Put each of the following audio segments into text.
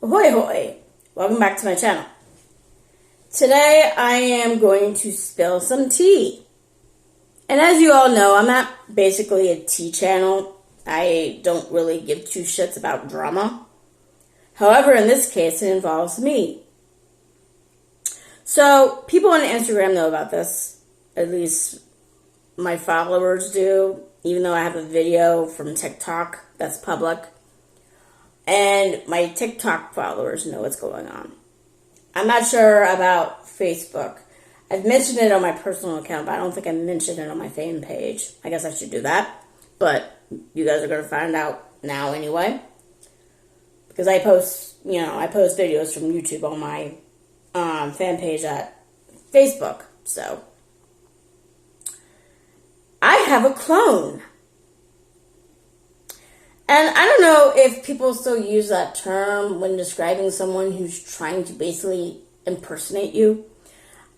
Ahoy hoy! Welcome back to my channel. Today I am going to spill some tea. And as you all know, I'm not basically a tea channel. I don't really give two shits about drama. However, in this case, it involves me. So, people on Instagram know about this. At least my followers do. Even though I have a video from TikTok that's public. And my TikTok followers know what's going on. I'm not sure about Facebook. I've mentioned it on my personal account, but I don't think I mentioned it on my fan page. I guess I should do that. But you guys are going to find out now anyway. Because I post videos from YouTube on my fan page at Facebook. So, I have a clone. And I don't know if people still use that term when describing someone who's trying to basically impersonate you.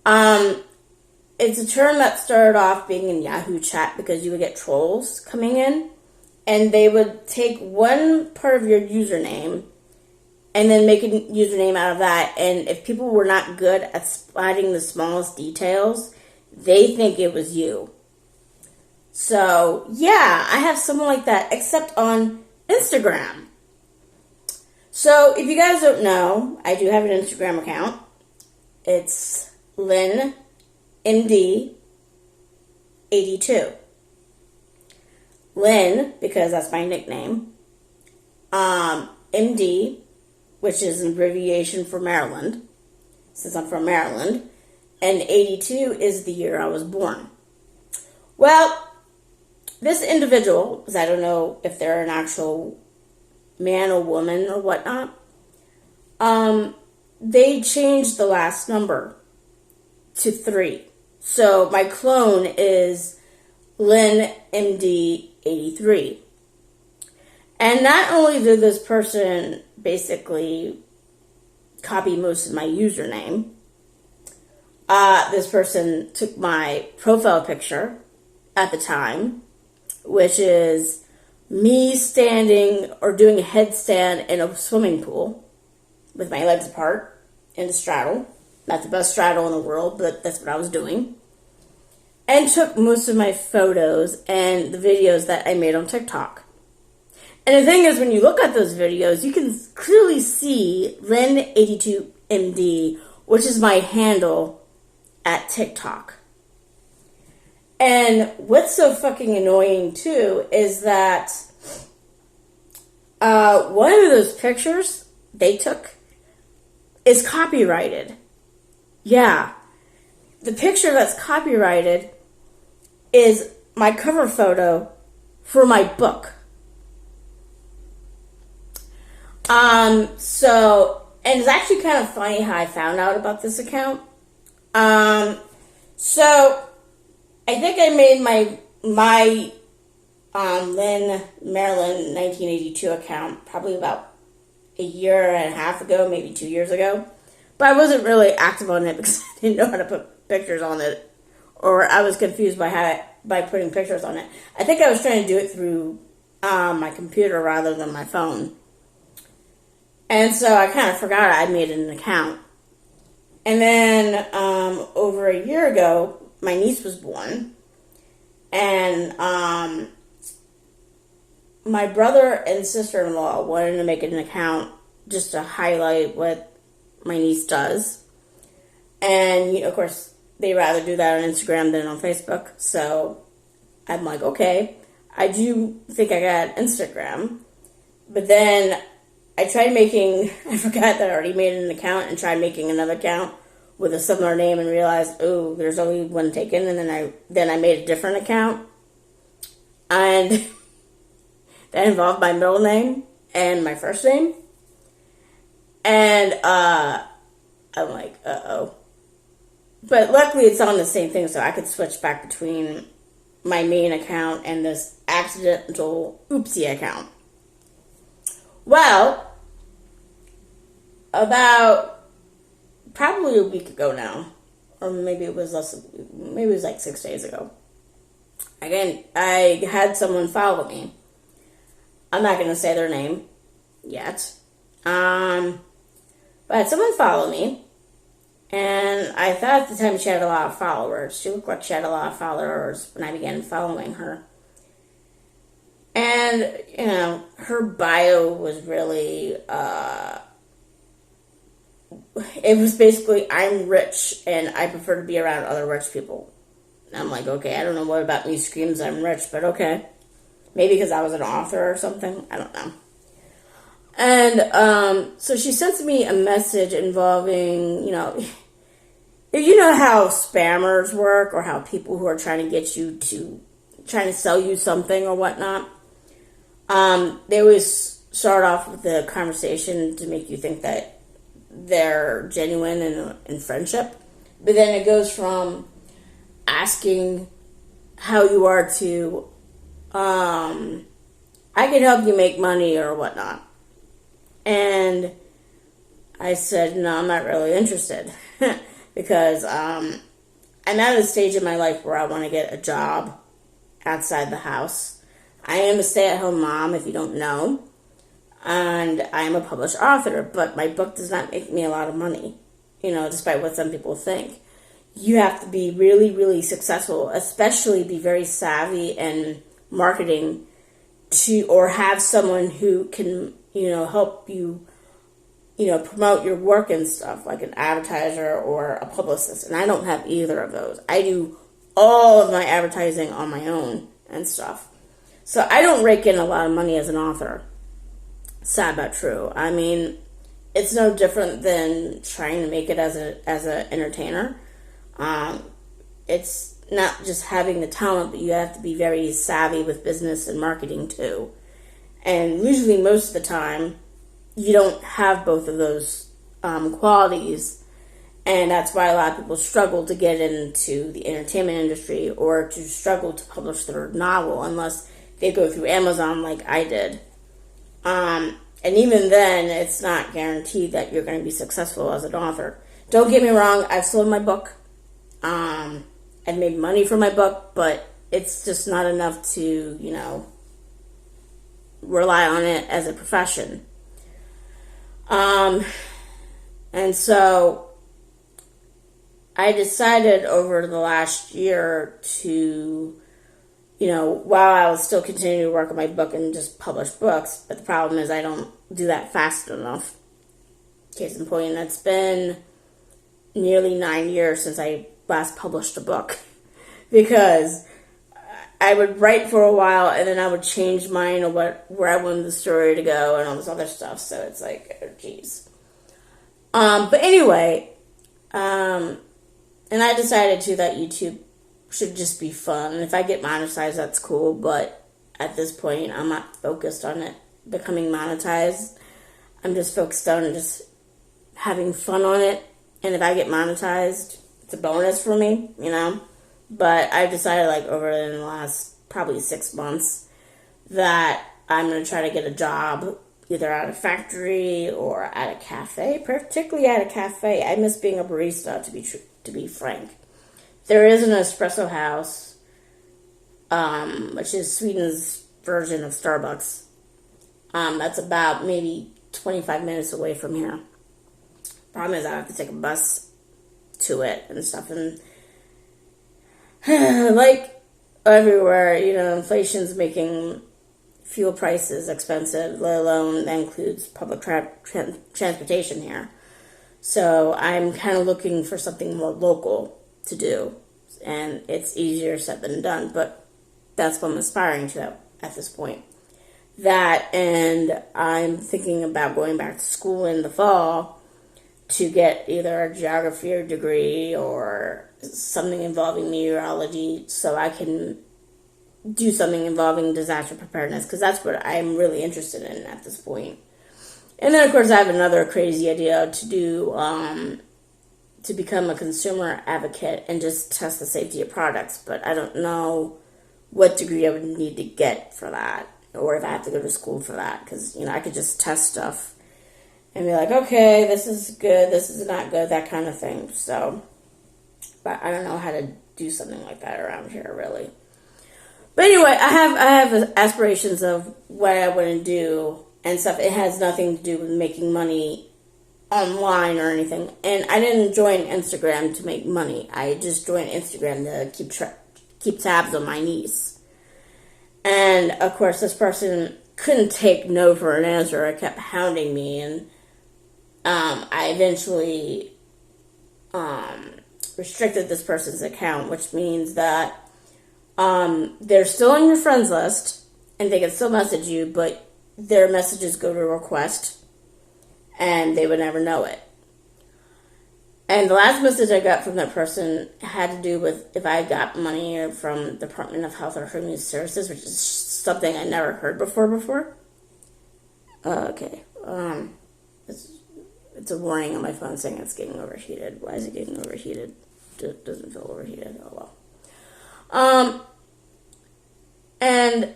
It's a term that started off being in Yahoo chat because you would get trolls coming in and they would take one part of your username and then make a username out of that. And if people were not good at spotting the smallest details, they think it was you. So, yeah, I have someone like that, except on Instagram. So, if you guys don't know, I do have an Instagram account. It's LynMD82. Lynn, because that's my nickname. MD, which is an abbreviation for Maryland, since I'm from Maryland. And 82 is the year I was born. Well, this individual, because I don't know if they're an actual man or woman or whatnot, they changed the last number to 3. So my clone is Lynn MD 83. And not only did this person basically copy most of my username, this person took my profile picture at the time, which is me standing or doing a headstand in a swimming pool with my legs apart in a straddle. Not the best straddle in the world, but that's what I was doing. And took most of my photos and the videos that I made on TikTok. And the thing is, when you look at those videos, you can clearly see Lynn82MD, which is my handle at TikTok. And what's so fucking annoying, too, is that one of those pictures they took is copyrighted. Yeah. The picture that's copyrighted is my cover photo for my book. And it's actually kind of funny how I found out about this account. I think I made my Lynn Maryland 1982 account probably about a year and a half ago, maybe 2 years ago. But I wasn't really active on it because I didn't know how to put pictures on it, or I was confused by putting pictures on it. I think I was trying to do it through my computer rather than my phone. And so I kind of forgot I made an account. And then over a year ago, my niece was born, and my brother and sister-in-law wanted to make an account just to highlight what my niece does. And, of course, they rather do that on Instagram than on Facebook. So I'm like, okay, I do think I got Instagram. But then I forgot that I already made an account and tried making another account with a similar name and realized, oh, there's only one taken. And then I made a different account. And that involved my middle name and my first name. And I'm like, uh-oh. But luckily it's on the same thing, so I could switch back between my main account and this accidental oopsie account. Well, about probably a week ago now, or maybe it was like 6 days ago. Again, I had someone follow me. I'm not going to say their name yet. But someone followed me, and I thought at the time she had a lot of followers. She looked like she had a lot of followers when I began following her. And, her bio was really, it was basically, I'm rich and I prefer to be around other rich people. And I'm like, okay, I don't know what about me screams I'm rich, but okay. Maybe because I was an author or something. I don't know. And so she sent me a message involving, you know how spammers work, or how people who are trying to get you to, trying to sell you something or whatnot. They always start off with the conversation to make you think that they're genuine and in friendship. But then it goes from asking how you are to, I can help you make money or whatnot. And I said, no, I'm not really interested. Because I'm at a stage in my life where I want to get a job outside the house. I am a stay-at-home mom, if you don't know. And I am a published author, but my book does not make me a lot of money, despite what some people think. You have to be really, really successful, especially be very savvy in marketing or have someone who can, help you, promote your work and stuff, like an advertiser or a publicist. And I don't have either of those. I do all of my advertising on my own and stuff. So I don't rake in a lot of money as an author. Sad but true. I mean, it's no different than trying to make it as an entertainer. It's not just having the talent, but you have to be very savvy with business and marketing too. And usually, most of the time, you don't have both of those qualities, and that's why a lot of people struggle to get into the entertainment industry or to struggle to publish their novel unless they go through Amazon like I did. And even then, it's not guaranteed that you're going to be successful as an author. Don't get me wrong, I've sold my book. I've made money from my book, but it's just not enough to, rely on it as a profession. And so I decided over the last year to, while I was still continuing to work on my book and just publish books, but the problem is I don't do that fast enough. Case in point, it's been nearly 9 years since I last published a book because I would write for a while and then I would change mine or where I wanted the story to go and all this other stuff. So it's like, oh, geez. But anyway, and I decided too that YouTube should just be fun. And if I get monetized, that's cool. But at this point, I'm not focused on it becoming monetized. I'm just focused on just having fun on it. And if I get monetized, it's a bonus for me, But I've decided, over the last probably 6 months, that I'm going to try to get a job either at a factory or at a cafe, particularly at a cafe. I miss being a barista, to be frank. There is an espresso house, which is Sweden's version of Starbucks. That's about maybe 25 minutes away from here. Problem is I have to take a bus to it and stuff, and like everywhere, inflation's making fuel prices expensive, let alone that includes public transportation here. So I'm kind of looking for something more local to do, and it's easier said than done, but that's what I'm aspiring to at this point. That, and I'm thinking about going back to school in the fall to get either a geography degree or something involving meteorology so I can do something involving disaster preparedness, because that's what I'm really interested in at this point. And then, of course, I have another crazy idea to do, to become a consumer advocate and just test the safety of products, but I don't know what degree I would need to get for that, or if I have to go to school for that, because, I could just test stuff and be like, okay, this is good, this is not good, that kind of thing. So, but I don't know how to do something like that around here, really. But anyway, I have aspirations of what I want to do and stuff. It has nothing to do with making money online or anything. And I didn't join Instagram to make money. I just joined Instagram to keep tabs on my niece. And of course, this person couldn't take no for an answer. It kept hounding me, and I eventually restricted this person's account, which means that they're still on your friends list, and they can still message you, but their messages go to request, and they would never know it. And the last message I got from that person had to do with if I got money from Department of Health or Human Services, which is something I never heard before. Okay. It's a warning on my phone saying it's getting overheated. Why is it getting overheated? It doesn't feel overheated. Oh well. And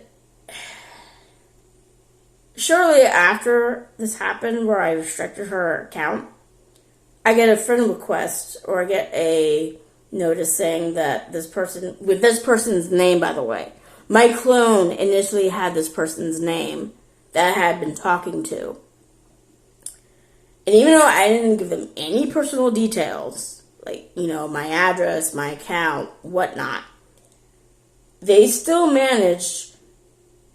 shortly after this happened, where I restricted her account, I get a friend request, or I get a notice saying that this person, with this person's name, by the way. My clone initially had this person's name that I had been talking to. And even though I didn't give them any personal details, like, my address, my account, whatnot, they still managed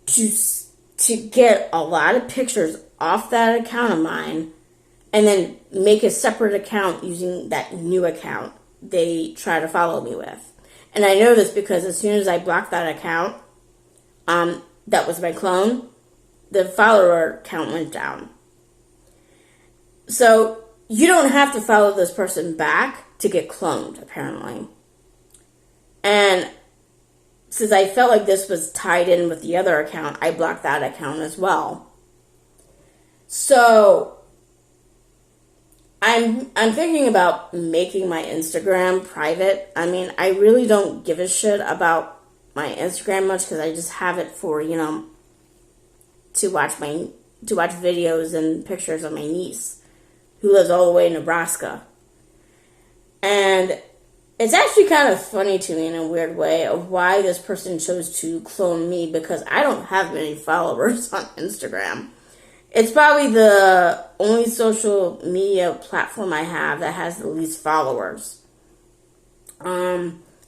to get a lot of pictures off that account of mine, and then make a separate account using that new account they try to follow me with. And I know this because as soon as I blocked that account, that was my clone, the follower count went down. So you don't have to follow this person back to get cloned, apparently. And since I felt like this was tied in with the other account, I blocked that account as well. So I'm thinking about making my Instagram private. I mean, I really don't give a shit about my Instagram much because I just have it for, to watch videos and pictures of my niece who lives all the way in Nebraska. And it's actually kind of funny to me in a weird way of why this person chose to clone me, because I don't have many followers on Instagram. It's probably the only social media platform I have that has the least followers.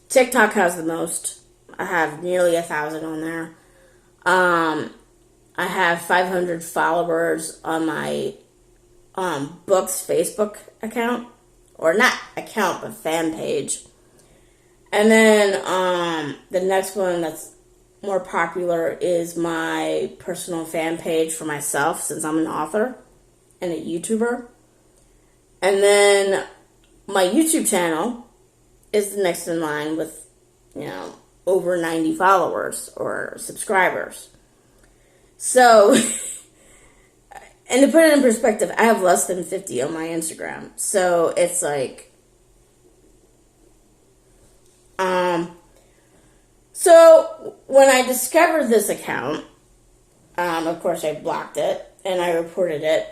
TikTok has the most. I have nearly 1,000 on there. I have 500 followers on my Books Facebook account. Or not account, but fan page. And then the next one that's more popular is my personal fan page for myself, since I'm an author and a YouTuber. And then my YouTube channel is the next in line with, over 90 followers or subscribers. So, and to put it in perspective, I have less than 50 on my Instagram. So it's like, so when I discovered this account, of course I blocked it and I reported it.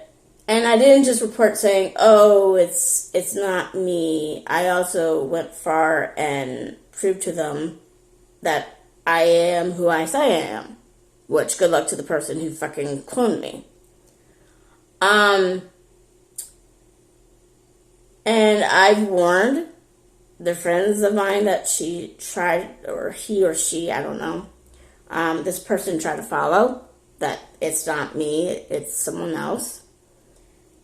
And I didn't just report saying, oh, it's not me. I also went far and proved to them that I am who I say I am. Which, good luck to the person who fucking cloned me. And I've warned the friends of mine that she tried, or he or she, I don't know, this person tried to follow, that it's not me, it's someone else.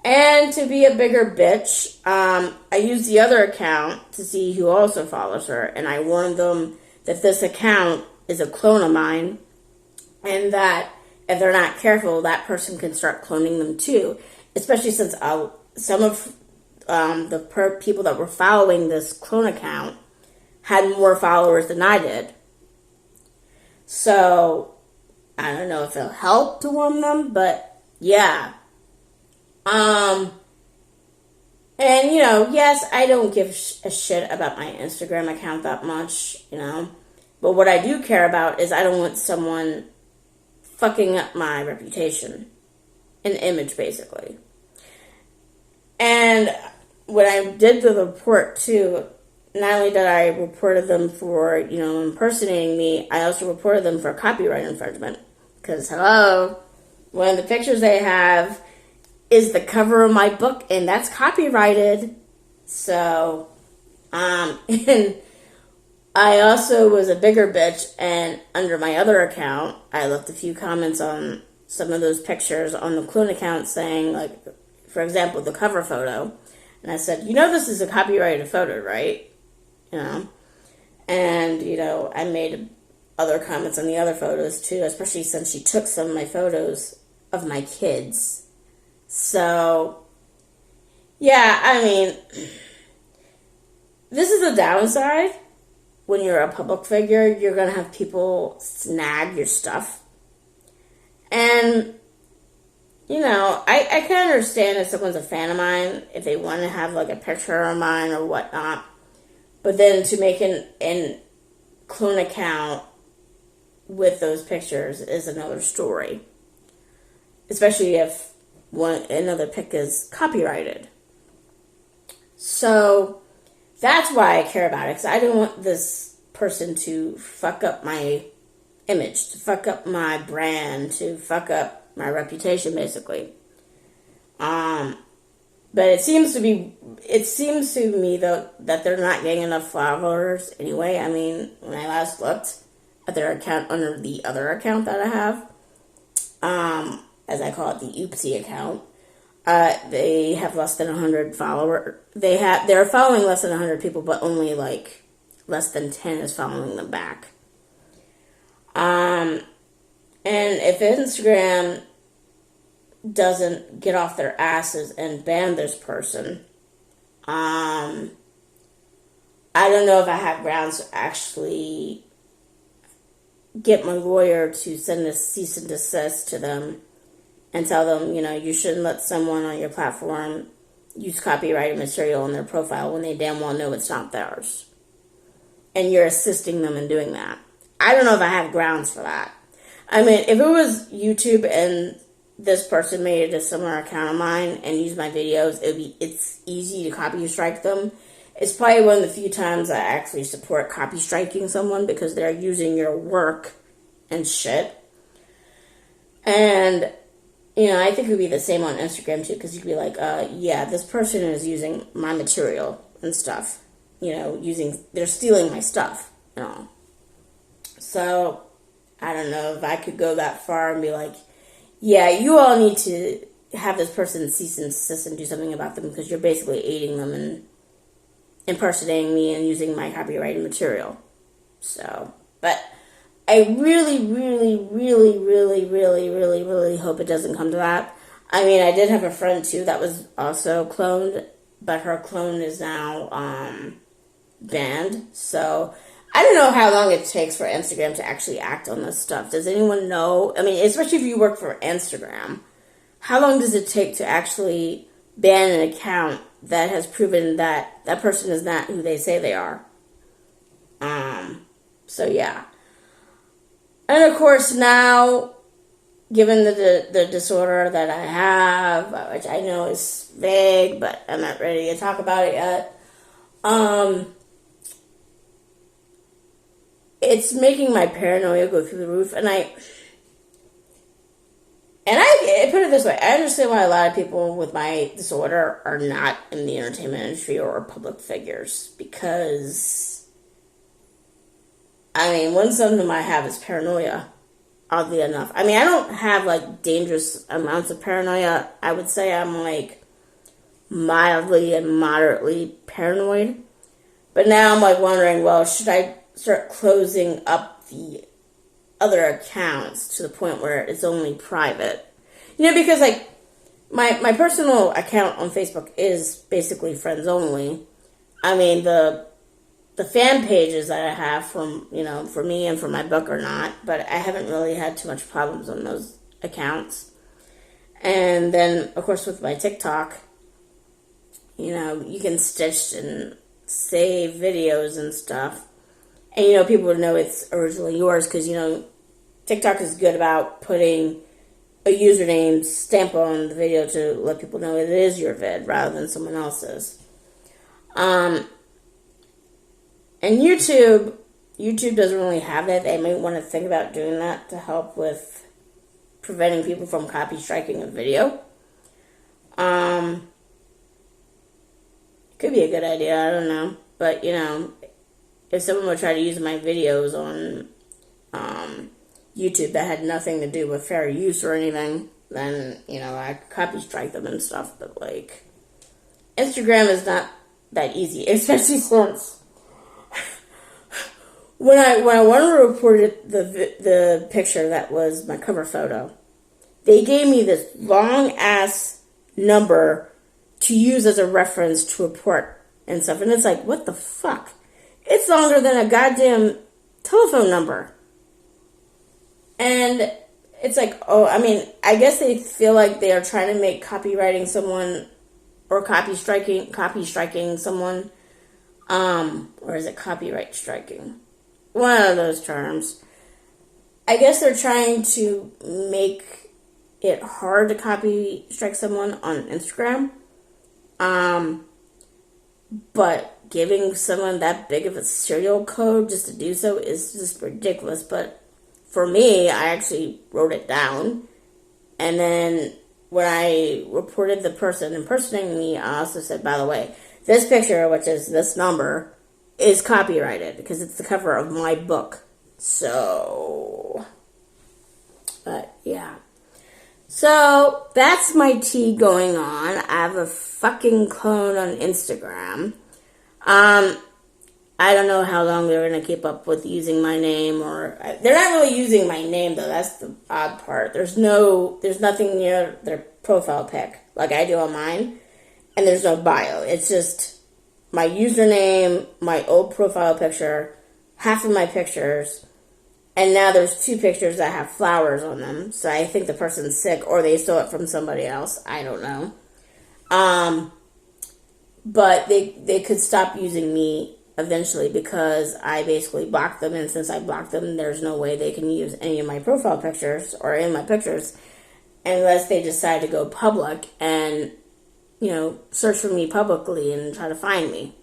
And to be a bigger bitch, I used the other account to see who also follows her, and I warned them that this account is a clone of mine, and that if they're not careful, that person can start cloning them too, especially since some of the people that were following this clone account had more followers than I did. So, I don't know if it'll help to warn them, but yeah. And, yes, I don't give a shit about my Instagram account that much, But what I do care about is I don't want someone fucking up my reputation. An image, basically. And when I did the report, too, not only did I reported them for, impersonating me, I also reported them for copyright infringement. Because, hello, one of the pictures they have is the cover of my book, and that's copyrighted. So, and I also was a bigger bitch, and under my other account, I left a few comments on some of those pictures on the clone account saying, like, for example, the cover photo. And I said, this is a copyrighted photo, right? And, I made other comments on the other photos, too, especially since she took some of my photos of my kids. So, yeah, this is the downside. When you're a public figure, you're going to have people snag your stuff. And, I can understand if someone's a fan of mine, if they want to have, like, a picture of mine or whatnot. But then to make an clone account with those pictures is another story. Especially if another pic is copyrighted. So that's why I care about it, because I don't want this person to fuck up my image, to fuck up my brand, to fuck up my reputation, basically. But it seems to me though that they're not getting enough followers anyway. When I last looked at their account under the other account that I have, as I call it, the Oopsie account, they have less than 100 followers. They're following less than 100 people, but only like less than 10 is following them back. And if Instagram doesn't get off their asses and ban this person, I don't know if I have grounds to actually get my lawyer to send a cease and desist to them and tell them, you shouldn't let someone on your platform use copyrighted material on their profile when they damn well know it's not theirs. And you're assisting them in doing that. I don't know if I have grounds for that. If it was YouTube and this person made a similar account of mine and used my videos, it's easy to copy strike them. It's probably one of the few times I actually support copy striking someone because they're using your work and shit. And, I think it would be the same on Instagram too, because you'd be like, yeah, this person is using my material and stuff. They're stealing my stuff and all. So, I don't know if I could go that far and be like, yeah, you all need to have this person cease and desist and do something about them because you're basically aiding them and impersonating me and using my copyrighted material. So, but I really, really, really, really, really, really, really hope it doesn't come to that. I did have a friend too that was also cloned, but her clone is now banned. So I don't know how long it takes for Instagram to actually act on this stuff. Does anyone know? Especially if you work for Instagram, how long does it take to actually ban an account that has proven that that person is not who they say they are? So yeah. And of course now, given the disorder that I have, which I know is vague, but I'm not ready to talk about it yet, it's making my paranoia go through the roof, and I put it this way, I understand why a lot of people with my disorder are not in the entertainment industry or public figures, because, one symptom I have is paranoia, oddly enough. I don't have, like, dangerous amounts of paranoia. I would say I'm, like, mildly and moderately paranoid, but now I'm, like, wondering, well, should I start closing up the other accounts to the point where it's only private? Because like my personal account on Facebook is basically friends only. The fan pages that I have from, for me and for my book or not, but I haven't really had too much problems on those accounts. And then of course with my TikTok, you can stitch and save videos and stuff. And, people would know it's originally yours because, TikTok is good about putting a username stamp on the video to let people know it is your vid rather than someone else's. And YouTube doesn't really have that. They might want to think about doing that to help with preventing people from copy striking a video. maybe a good idea. I don't know. But, if someone would try to use my videos on YouTube that had nothing to do with fair use or anything, then, I could copy strike them and stuff. But, Instagram is not that easy, especially since when I wanted to report the picture that was my cover photo, they gave me this long-ass number to use as a reference to report and stuff. And it's like, what the fuck? It's longer than a goddamn telephone number. And it's like, I guess they feel like they are trying to make copywriting someone or copy striking someone, or is it copyright striking? One of those terms. I guess they're trying to make it hard to copy strike someone on Instagram. But giving someone that big of a serial code just to do so is just ridiculous. But for me, I actually wrote it down. And then when I reported the person impersonating me, I also said, by the way, this picture, which is this number, is copyrighted because it's the cover of my book. So, but yeah. So, that's my tea going on. I have a fucking clone on Instagram. I don't know how long they're going to keep up with using my name, or they're not really using my name though. That's the odd part. There's nothing near their profile pic like I do on mine, and there's no bio. It's just my username, my old profile picture, half of my pictures, and now there's 2 pictures that have flowers on them. So I think the person's sick or they stole it from somebody else. I don't know. But they could stop using me eventually because I basically blocked them, and since I blocked them, there's no way they can use any of my profile pictures or in my pictures unless they decide to go public and, search for me publicly and try to find me.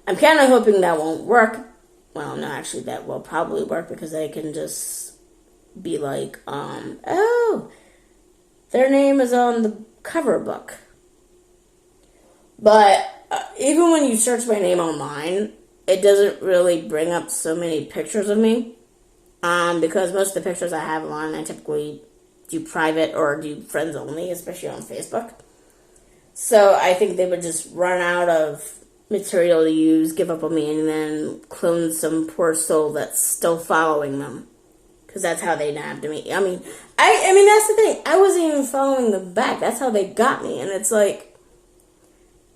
I'm kind of hoping that won't work. Well, no, actually, that will probably work because they can just be like, oh, their name is on the cover book. But even when you search my name online, it doesn't really bring up so many pictures of me. Because most of the pictures I have on, I typically do private or do friends only, especially on Facebook. So I think they would just run out of material to use, give up on me, and then clone some poor soul that's still following them. Because that's how they nabbed me. I mean, that's the thing. I wasn't even following them back. That's how they got me. And it's like,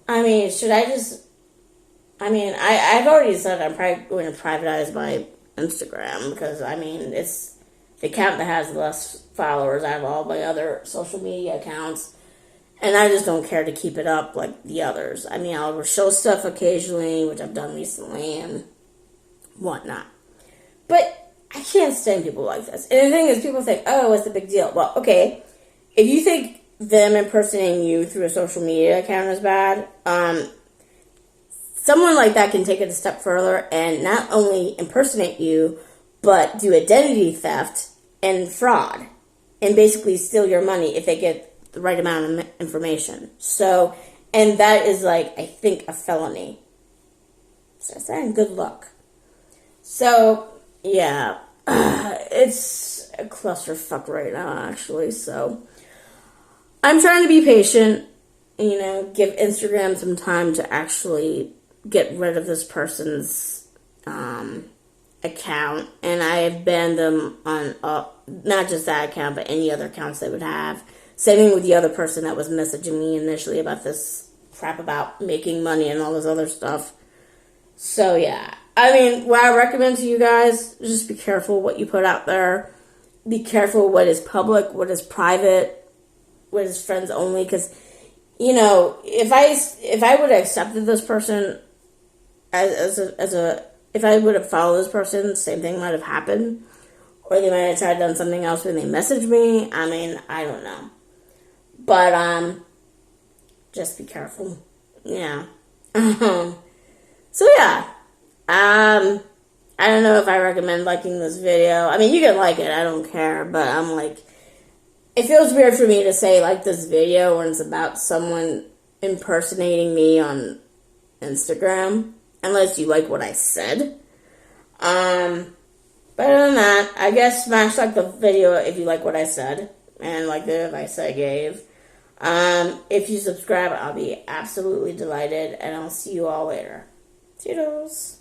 should I just... I've already said I'm probably going to privatize my Instagram because, it's the account that has less followers out of all my other social media accounts. And I just don't care to keep it up like the others. I'll show stuff occasionally, which I've done recently, and whatnot. But I can't stand people like this. And the thing is, people think, oh, what's the big deal? Well, okay, if you think them impersonating you through a social media account is bad, someone like that can take it a step further and not only impersonate you, but do identity theft and fraud and basically steal your money if they get the right amount of information. So, and that is I think a felony. So it's not good luck. So, yeah, it's a clusterfuck right now, actually. So, I'm trying to be patient, give Instagram some time to actually get rid of this person's account. And I have banned them on not just that account, but any other accounts they would have. Same thing with the other person that was messaging me initially about this crap about making money and all this other stuff. So, yeah. What I recommend to you guys, just be careful what you put out there. Be careful what is public, what is private, what is friends only. Because, if I would have accepted this person if I would have followed this person, same thing might have happened. Or they might have tried done something else when they messaged me. I don't know. But, just be careful. Yeah. So, yeah. I don't know if I recommend liking this video. You can like it. I don't care. But it feels weird for me to say like this video when it's about someone impersonating me on Instagram, unless you like what I said. But other than that, I guess smash like the video if you like what I said and like the advice I gave. If you subscribe, I'll be absolutely delighted, and I'll see you all later. Toodles.